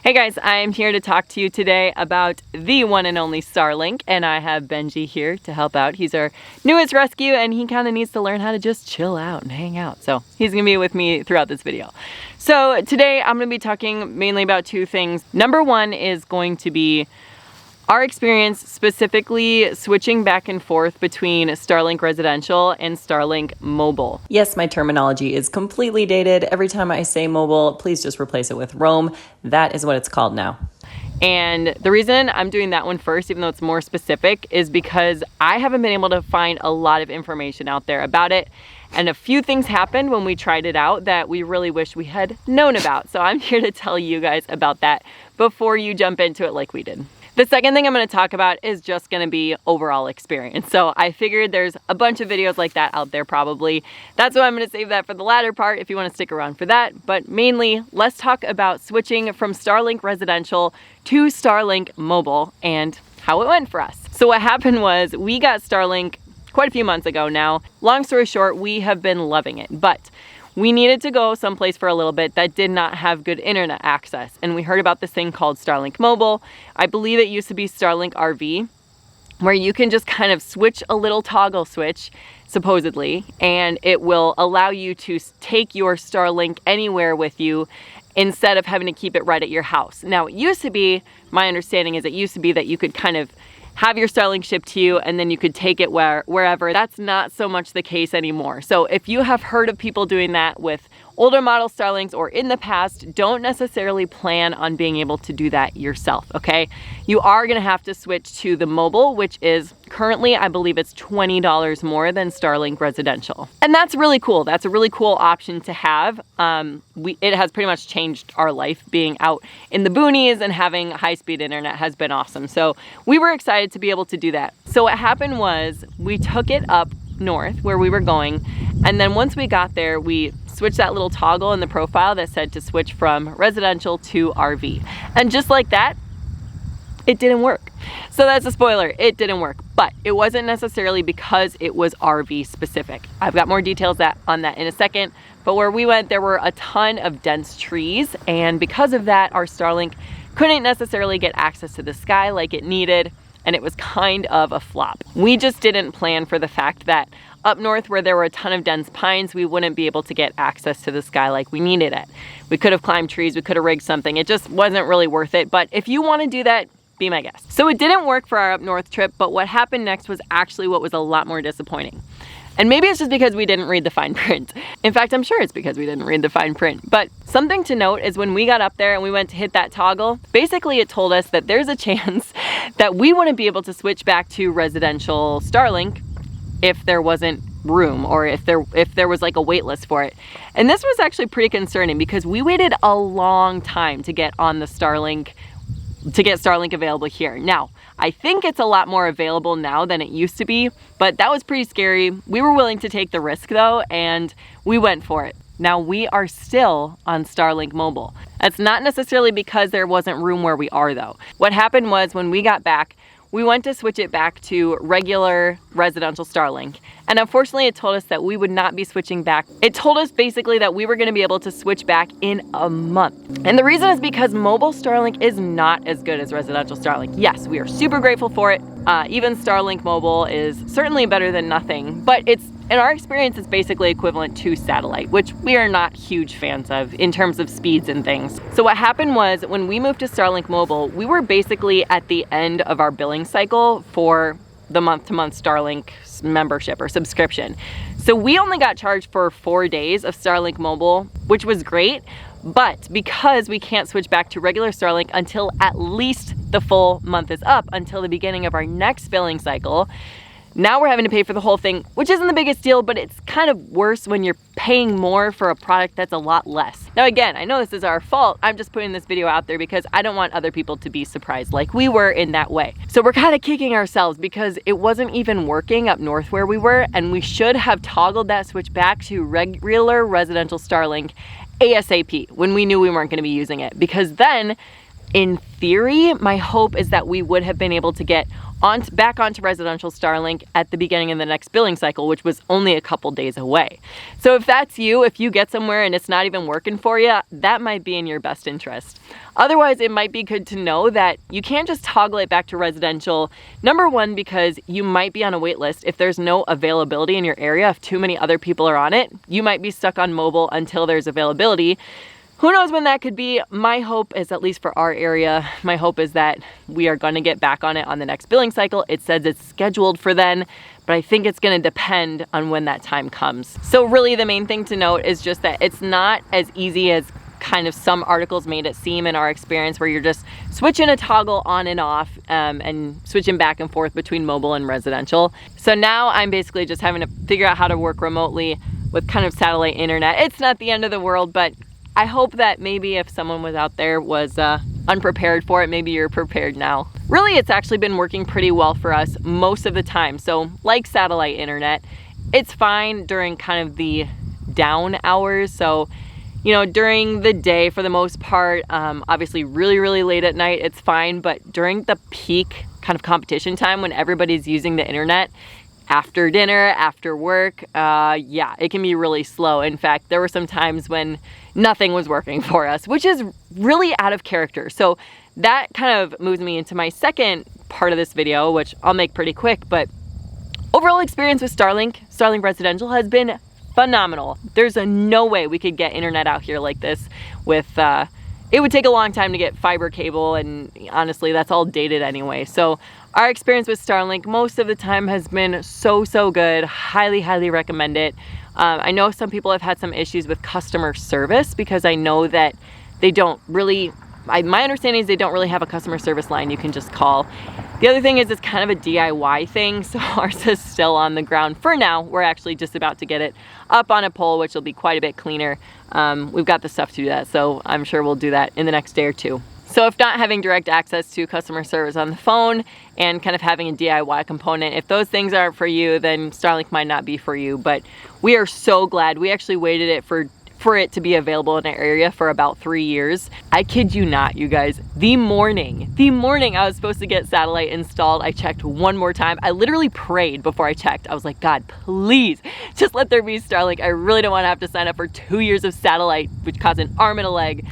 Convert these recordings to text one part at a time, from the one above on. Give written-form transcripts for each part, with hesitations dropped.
Hey guys, I'm here to talk to you today about the one and only Starlink, and I have Benji here to help out. He's our newest rescue and he kind of needs to learn how to just chill out and hang out. So he's gonna be with me throughout this video. So today I'm gonna be talking mainly about two things. Number one is going to be our experience specifically switching back and forth between Starlink Residential and Starlink Mobile. Yes, my terminology is completely dated. Every time I say mobile, please just replace it with Roam. That is what it's called now. And the reason I'm doing that one first, even though it's more specific, is because I haven't been able to find a lot of information out there about it. And a few things happened when we tried it out that we really wish we had known about. So I'm here to tell you guys about that before you jump into it like we did. The second thing I'm going to talk about is just going to be overall experience. So I figured there's a bunch of videos like that out there probably. That's why I'm going to save that for the latter part if you want to stick around for that. But mainly, let's talk about switching from Starlink Residential to Starlink Mobile and how it went for us. So what happened was we got Starlink quite a few months ago now. Long story short, we have been loving it, but we needed to go someplace for a little bit that did not have good internet access. And we heard about this thing called Starlink Mobile. I believe it used to be Starlink RV, where you can just kind of switch a little toggle switch, supposedly, and it will allow you to take your Starlink anywhere with you instead of having to keep it right at your house. Now, it used to be, my understanding is it used to be that you could kind of have your Starlink shipped to you and then you could take it wherever. That's not so much the case anymore. So if you have heard of people doing that with older model Starlinks or in the past, don't necessarily plan on being able to do that yourself, okay? You are gonna have to switch to the mobile, which is currently, I believe it's $20 more than Starlink Residential. And that's really cool. That's a really cool option to have. It has pretty much changed our life. Being out in the boonies and having high-speed internet has been awesome. So we were excited to be able to do that. So what happened was we took it up north where we were going, and then once we got there, we switched that little toggle in the profile that said to switch from residential to RV. And just like that, it didn't work. So that's a spoiler, it didn't work. But it wasn't necessarily because it was RV specific. I've got more details on that in a second, but where we went, there were a ton of dense trees, and because of that, our Starlink couldn't necessarily get access to the sky like it needed, and it was kind of a flop. We just didn't plan for the fact that up north where there were a ton of dense pines, we wouldn't be able to get access to the sky like we needed it. We could have climbed trees, we could have rigged something. It just wasn't really worth it, but if you want to do that, be my guest. So it didn't work for our up north trip, but what happened next was actually what was a lot more disappointing. And maybe it's just because we didn't read the fine print. In fact, I'm sure it's because we didn't read the fine print. But something to note is when we got up there and we went to hit that toggle, basically it told us that there's a chance that we wouldn't be able to switch back to residential Starlink if there wasn't room or if there was like a wait list for it. And this was actually pretty concerning because we waited a long time to get on the Starlink, to get Starlink available here. Now, I think it's a lot more available now than it used to be, but that was pretty scary. We were willing to take the risk though, and we went for it. Now we are still on Starlink Mobile. That's not necessarily because there wasn't room where we are though. What happened was when we got back, we went to switch it back to regular residential Starlink. And unfortunately, it told us that we would not be switching back. It told us basically that we were gonna be able to switch back in a month. And the reason is because mobile Starlink is not as good as residential Starlink. Yes, we are super grateful for it. Even Starlink Mobile is certainly better than nothing, but in our experience, it's basically equivalent to satellite, which we are not huge fans of in terms of speeds and things. So what happened was when we moved to Starlink Mobile, we were basically at the end of our billing cycle for the month-to-month Starlink membership or subscription. So we only got charged for 4 days of Starlink Mobile, which was great, but because we can't switch back to regular Starlink until at least the full month is up, until the beginning of our next billing cycle, now we're having to pay for the whole thing, which isn't the biggest deal, but it's kind of worse when you're paying more for a product that's a lot less. Now again, I know this is our fault. I'm just putting this video out there because I don't want other people to be surprised like we were in that way. So we're kind of kicking ourselves because it wasn't even working up north where we were, and we should have toggled that switch back to regular residential Starlink ASAP when we knew we weren't going to be using it, because then in theory, my hope is that we would have been able to get back onto residential Starlink at the beginning of the next billing cycle, which was only a couple days away. So if that's you, if you get somewhere and it's not even working for you, that might be in your best interest. Otherwise, it might be good to know that you can't just toggle it back to residential. Number one, because you might be on a wait list. If there's no availability in your area, if too many other people are on it, you might be stuck on mobile until there's availability. Who knows when that could be? My hope is, at least for our area, my hope is that we are going to get back on it on the next billing cycle. It says it's scheduled for then, but I think it's going to depend on when that time comes. So really the main thing to note is just that it's not as easy as kind of some articles made it seem in our experience, where you're just switching a toggle on and off and switching back and forth between mobile and residential. So now I'm basically just having to figure out how to work remotely with kind of satellite internet. It's not the end of the world, but I hope that maybe if someone was out there was unprepared for it, maybe you're prepared now. Really, it's actually been working pretty well for us most of the time. So like satellite internet, it's fine during kind of the down hours. So, you know, during the day for the most part, obviously really late at night, it's fine. But during the peak kind of competition time when everybody's using the internet, after dinner, after work, yeah, it can be really slow. In fact, there were some times when nothing was working for us, which is really out of character. So that kind of moves me into my second part of this video, which I'll make pretty quick, but overall experience with Starlink Residential has been phenomenal. There's no way we could get internet out here like this with, it would take a long time to get fiber cable, and honestly, that's all dated anyway. So our experience with Starlink most of the time has been so good. Highly recommend it. I know some people have had some issues with customer service because I know that they don't really, my understanding is they don't really have a customer service line you can just call. The other thing is it's kind of a DIY thing, so ours is still on the ground for now. We're actually just about to get it up on a pole, which will be quite a bit cleaner. We've got the stuff to do that, so I'm sure we'll do that in the next day or two. So if not having direct access to customer service on the phone and kind of having a DIY component, if those things aren't for you, then Starlink might not be for you. But we are so glad. We actually waited it for it to be available in our area for about 3 years. I kid you not, you guys. The morning I was supposed to get satellite installed, I checked one more time. I literally prayed before I checked. I was like, God, please just let there be Starlink. I really don't want to have to sign up for 2 years of satellite, which costs an arm and a leg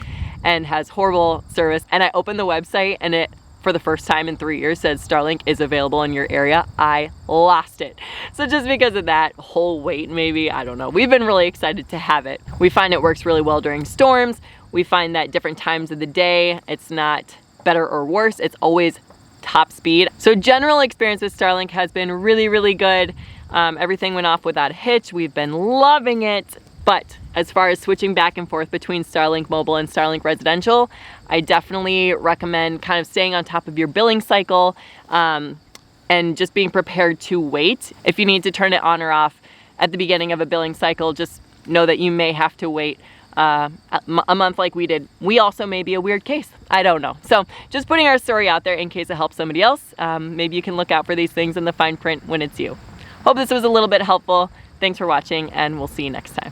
and has horrible service. And I opened the website and it, for the first time in 3 years, said Starlink is available in your area. I lost it. So just because of that whole wait, maybe, I don't know. We've been really excited to have it. We find it works really well during storms. We find that different times of the day, it's not better or worse. It's always top speed. So general experience with Starlink has been really good. Everything went off without a hitch. We've been loving it. But as far as switching back and forth between Starlink Mobile and Starlink Residential, I definitely recommend kind of staying on top of your billing cycle and just being prepared to wait. If you need to turn it on or off at the beginning of a billing cycle, just know that you may have to wait a month like we did. We also may be a weird case. I don't know. So just putting our story out there in case it helps somebody else. Maybe you can look out for these things in the fine print when it's you. Hope this was a little bit helpful. Thanks for watching, and we'll see you next time.